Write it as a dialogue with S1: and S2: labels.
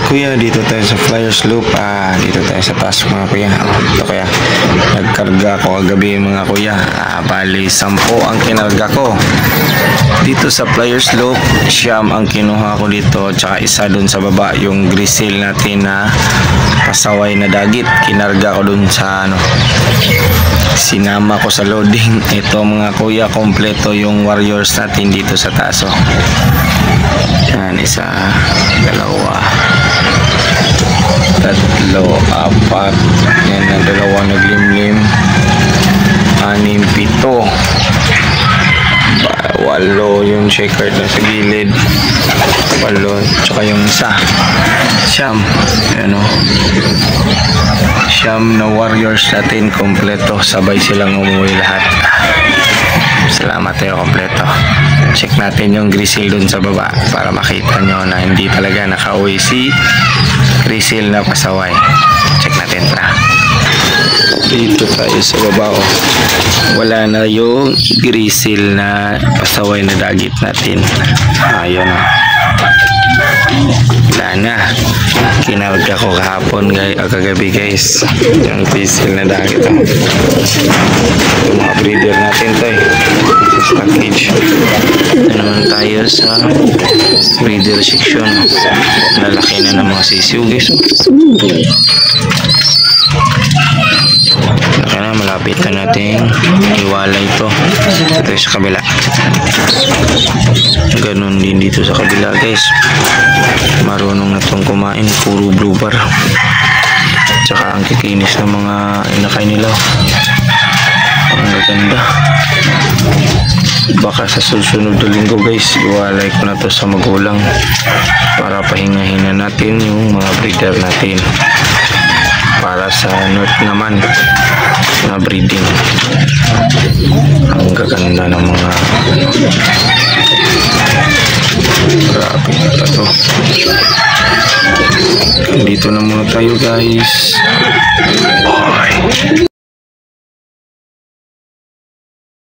S1: Kuya, dito tayo sa Flyers Loop. Dito tayo sa taas mga kuya. Ito kaya nagkarga ko kagabi mga kuya. Bali 10 ang kinarga ko dito sa Flyers Loop. Siyam ang kinuha ko dito, tsaka isa dun sa baba, yung grisil natin na pasaway na dagit. Kinarga ko dun sa sinama ko sa loading. Ito mga kuya, kompleto yung warriors natin dito sa taas. Yan, isa, dalawa, tatlo, apat. Yan na, dalawa naglimlim. 6, 7, 8 yung checkered na sa gilid. 8, tsaka yung isa. Siyam. Ano? Siyam na warriors natin kompleto. Sabay silang umuwi lahat. Salamat tayo kompleto. Check natin yung grisil dun sa baba para makita nyo na hindi talaga nakauwi si grisil na pasaway. Check natin, tara. Dito tayo sa baba. Wala na yung grisil na pasaway na dagit natin. Ayun. Wala na. Kinarga ko kahapon kagabi guys, yung grisil na dagit. Ito mga breeder natin to package. Ito naman tayo sa breeder section. Lalaki na ng mga sisiw guys. Kaya malapit na natin iwala ito. Ito sa kabila. Ganun din dito sa kabila guys. Marunong na itong kumain. Puro blue bar. Tsaka ang kikinis ng mga inakay nila. Ang ganda. Baka sa susunod na linggo guys, iwalay ko na to sa magulang para pahingahin na natin yung mga breeder natin. Para sa north naman na breeding. Ang gaganda ng mga grabe na to. Dito na muna tayo guys. Bye.